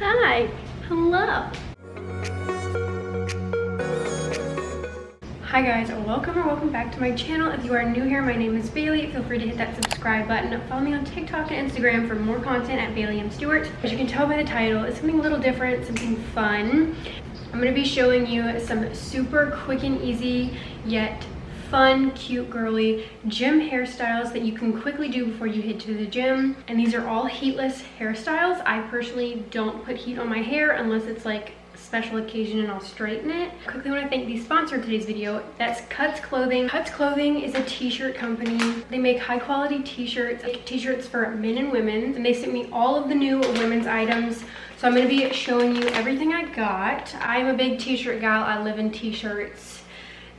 Hi, hello. Hi guys, welcome back to my channel. If you are new here, my name is Bailey. Feel free to hit that subscribe button. Follow me on TikTok and Instagram for more content at Bailey & Stewart. As you can tell by the title, it's something a little different, something fun. I'm going to be showing you some super quick and easy yet fun, cute, girly gym hairstyles that you can quickly do before you head to the gym. And these are all heatless hairstyles. I personally don't put heat on my hair unless it's like a special occasion and I'll straighten it. Quickly want to thank the sponsor of today's video. That's Huds Clothing. Huds Clothing is a t-shirt company. They make high quality t-shirts, like t-shirts for men and women. And they sent me all of the new women's items. So I'm going to be showing you everything I got. I'm a big t-shirt gal. I live in t-shirts.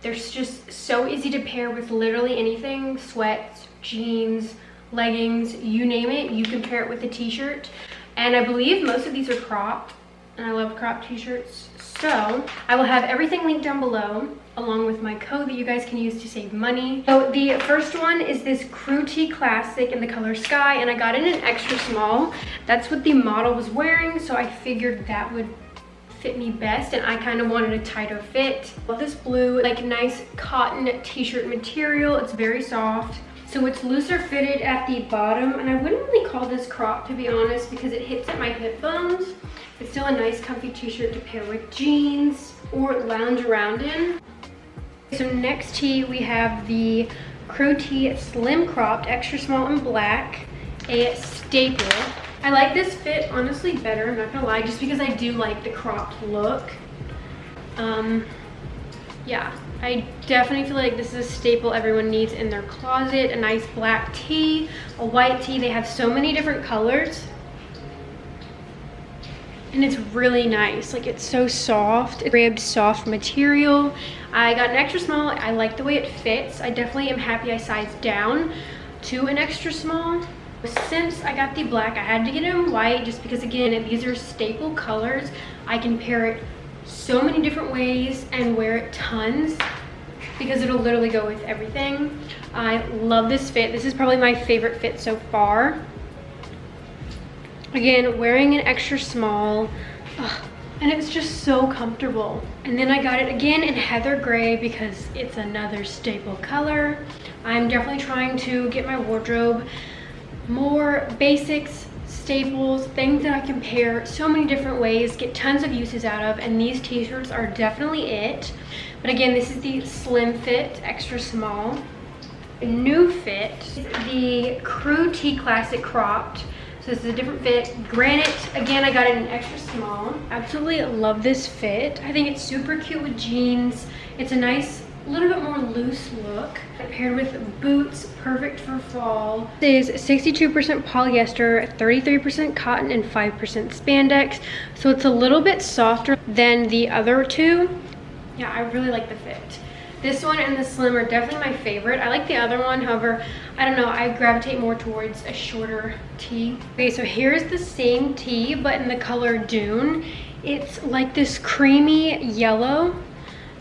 They're just so easy to pair with literally anything. Sweats, jeans, leggings, you name it. You can pair it with a t-shirt. And I believe most of these are cropped. And I love cropped t-shirts. So I will have everything linked down below, along with my code that you guys can use to save money. So the first one is this Crew Tee Classic in the color Sky. And I got it in an extra small. That's what the model was wearing. So I figured that would fit me best, and I kind of wanted a tighter fit. Love this blue, like nice cotton t-shirt material. It's very soft. So it's looser fitted at the bottom, and I wouldn't really call this crop, to be honest, because it hits at my hip bones. It's still a nice comfy t-shirt to pair with jeans or lounge around in. So next tee we have the Crew Tee Slim Cropped Extra Small in black, a staple. I like this fit honestly better, I'm not gonna lie, just because I do like the cropped look. Yeah, I definitely feel like this is a staple everyone needs in their closet. A nice black tee, a white tee. They have so many different colors. And it's really nice, like it's so soft. It's ribbed soft material. I got an extra small. I like the way it fits. I definitely am happy I sized down to an extra small. Since I got the black, I had to get it in white just because, again, these are staple colors. I can pair it so many different ways and wear it tons because it'll literally go with everything. I love this fit. This is probably my favorite fit so far. Again, wearing an extra small, and it's just so comfortable. And then I got it again in heather gray because it's another staple color. I'm definitely trying to get my wardrobe more basics, staples, things that I can pair so many different ways, get tons of uses out of, and these t-shirts are definitely it. But again, this is the slim fit, extra small. A new fit, the Crew Tee Classic Cropped. So this is a different fit. Granite, again, I got it in extra small. Absolutely love this fit. I think it's super cute with jeans. It's a nice, little bit more loose look, paired with boots, perfect for fall. It is 62% polyester, 33% cotton, and 5% spandex. So it's a little bit softer than the other two. Yeah, I really like the fit. This one and the slim are definitely my favorite. I like the other one, however, I don't know, I gravitate more towards a shorter tee. Okay, so here's the same tee, but in the color Dune. It's like this creamy yellow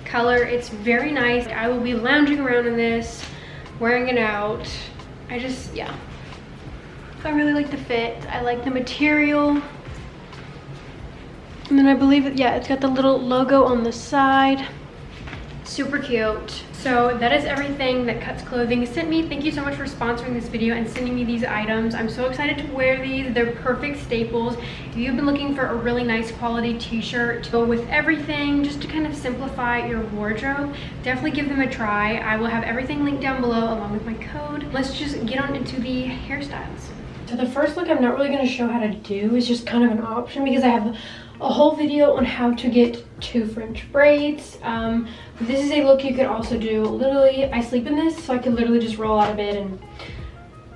color. It's very nice. I will be lounging around in this, wearing it out. Yeah. I really like the fit. I like the material. And then I believe, yeah, it's got the little logo on the side. Super cute. So that is everything that Huds Clothing sent me. Thank you so much for sponsoring this video and sending me these items. I'm so excited to wear these. They're perfect staples. If you've been looking for a really nice quality t-shirt go with everything, just to kind of simplify your wardrobe, definitely give them a try. I will have everything linked down below along with my code. Let's just get on into the hairstyles. So the first look I'm not really going to show how to do is just kind of an option because I have a whole video on how to get 2 French braids. This is a look you could also do. Literally, I sleep in this, so I could literally just roll out of bed and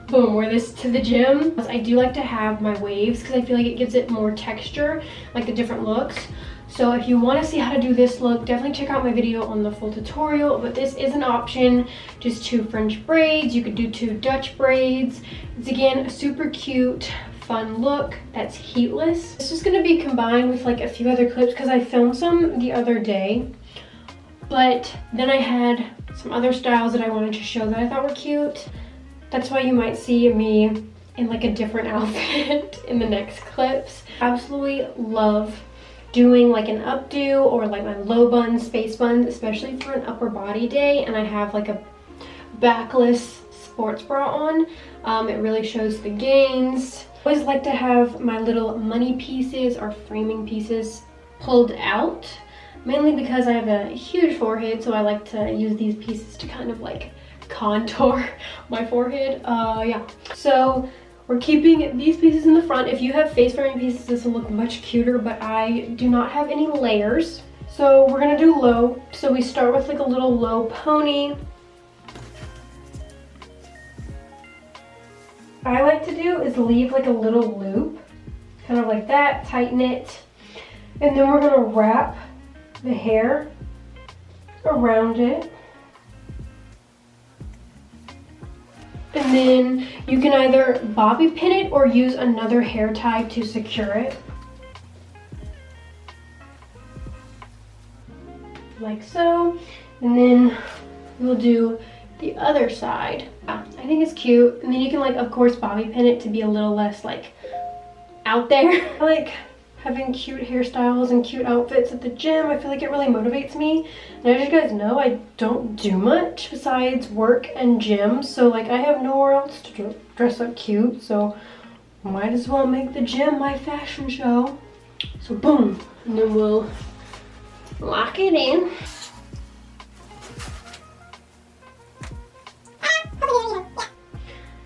boom, wear this to the gym. I do like to have my waves because I feel like it gives it more texture, like the different looks. So if you want to see how to do this look, definitely check out my video on the full tutorial. But this is an option, just 2 French braids. You could do 2 Dutch braids. It's again a super cute, fun look that's heatless. This is going to be combined with like a few other clips because I filmed some the other day, but then I had some other styles that I wanted to show that I thought were cute. That's why you might see me in like a different outfit in the next clips. Absolutely love doing like an updo or like my low buns, space buns, especially for an upper body day, and I have like a backless sports bra on. It really shows the gains. I always like to have my little money pieces or framing pieces pulled out, mainly because I have a huge forehead, so I like to use these pieces to kind of like contour my forehead. Yeah, so we're keeping these pieces in the front. If you have face framing pieces, this will look much cuter, but I do not have any layers. So we're gonna do low. So we start with like a little low pony. What I like to do is leave like a little loop, kind of like that, tighten it, and then we're gonna wrap the hair around it. And then you can either bobby pin it or use another hair tie to secure it. Like so. And then we'll do the other side. Yeah, I think it's cute. And then you can like, of course, bobby pin it to be a little less like out there. I like having cute hairstyles and cute outfits at the gym. I feel like it really motivates me. And as you guys know, I don't do much besides work and gym. So like I have nowhere else to dress up cute. So might as well make the gym my fashion show. So boom. And then we'll lock it in.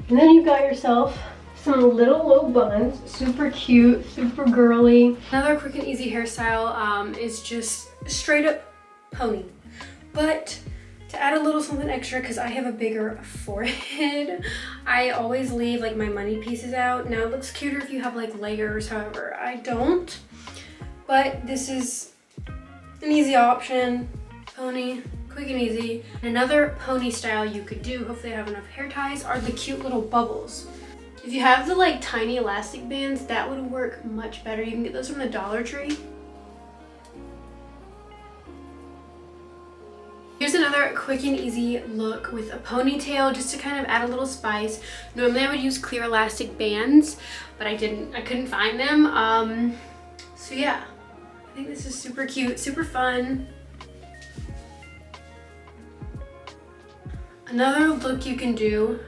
And then you've got yourself some little low buns, super cute, super girly. Another quick and easy hairstyle is just straight up pony. But to add a little something extra, because I have a bigger forehead, I always leave like my money pieces out. Now it looks cuter if you have like layers, however, I don't. But this is an easy option, pony. Quick and easy. Another pony style you could do, hopefully I have enough hair ties, are the cute little bubbles. If you have the like tiny elastic bands, that would work much better. You can get those from the Dollar Tree. Here's another quick and easy look with a ponytail, just to kind of add a little spice. Normally I would use clear elastic bands, but I couldn't find them. So yeah, I think this is super cute, super fun. Another look you can do,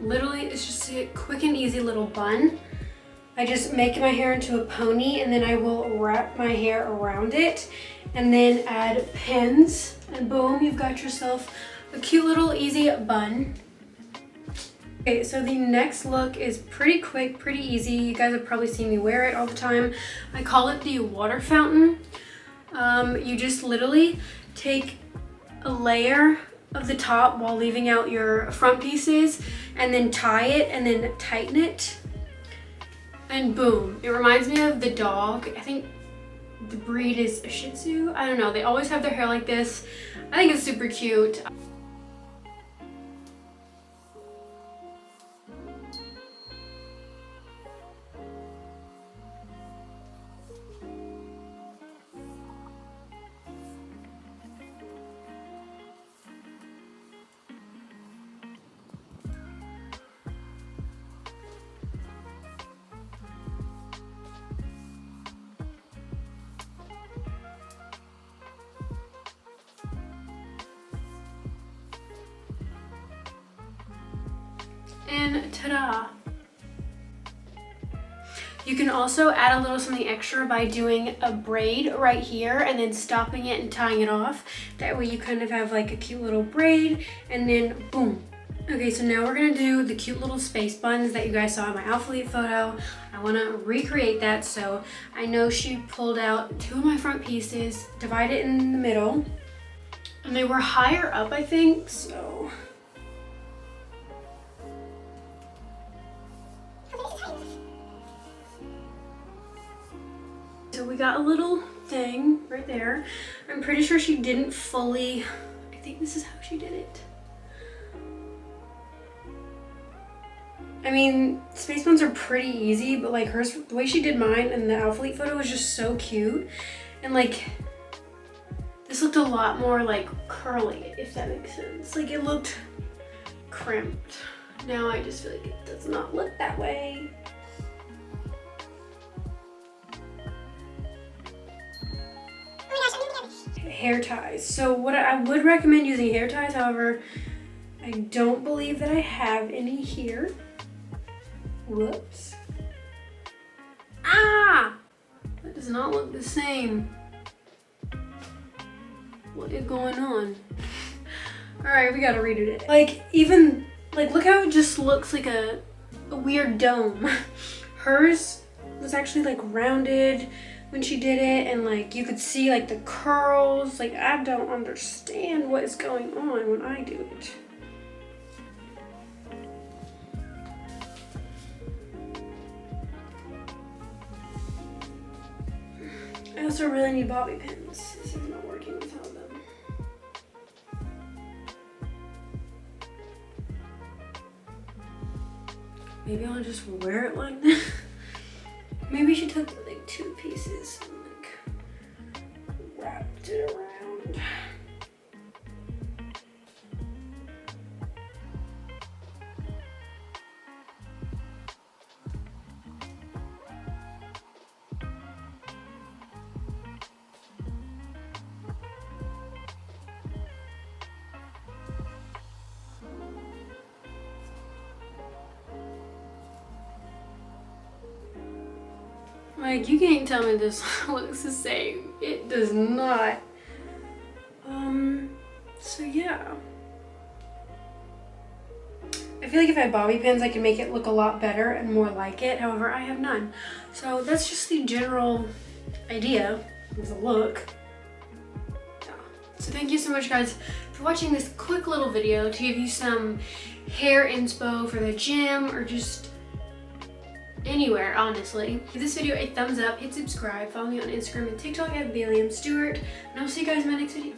literally it's just a quick and easy little bun. I just make my hair into a pony and then I will wrap my hair around it and then add pins, and boom, you've got yourself a cute little easy bun. Okay, so the next look is pretty quick, pretty easy. You guys have probably seen me wear it all the time. I call it the water fountain. You just literally take a layer of the top while leaving out your front pieces and then tie it and then tighten it, and boom. It reminds me of the dog. I think the breed is a Shih Tzu. I don't know. They always have their hair like this. I think it's super cute. And ta-da! You can also add a little something extra by doing a braid right here and then stopping it and tying it off. That way you kind of have like a cute little braid, and then boom. Okay, so now we're gonna do the cute little space buns that you guys saw in my outfit photo. I wanna recreate that, so I know she pulled out two of my front pieces, divided it in the middle, and they were higher up, I think, so. So we got a little thing right there. I'm pretty sure she didn't fully, I think this is how she did it. I mean, space buns are pretty easy, but like hers, the way she did mine in the outfit photo was just so cute. And like, this looked a lot more like curly, if that makes sense. Like it looked crimped. Now I just feel like it does not look that way. Hair ties. So what I would recommend using hair ties, however, I don't believe that I have any here. Whoops. Ah! That does not look the same. What is going on? Alright, we gotta redo it. Like, even, like, look how it just looks like a weird dome. Hers was actually like rounded when she did it, and like you could see like the curls. Like, I don't understand what is going on when I do it. I also really need bobby pins. This is not working without them. Maybe I'll just wear it like that. Maybe she took like 2 pieces and like wrapped it around. Like, you can't tell me this looks the same. It does not. So yeah. I feel like if I had bobby pins, I could make it look a lot better and more like it. However, I have none. So that's just the general idea of the look. Yeah. So thank you so much, guys, for watching this quick little video to give you some hair inspo for the gym or just anywhere, honestly. Give this video a thumbs up, hit subscribe, follow me on Instagram and TikTok at Bailey.s, and I'll see you guys in my next video.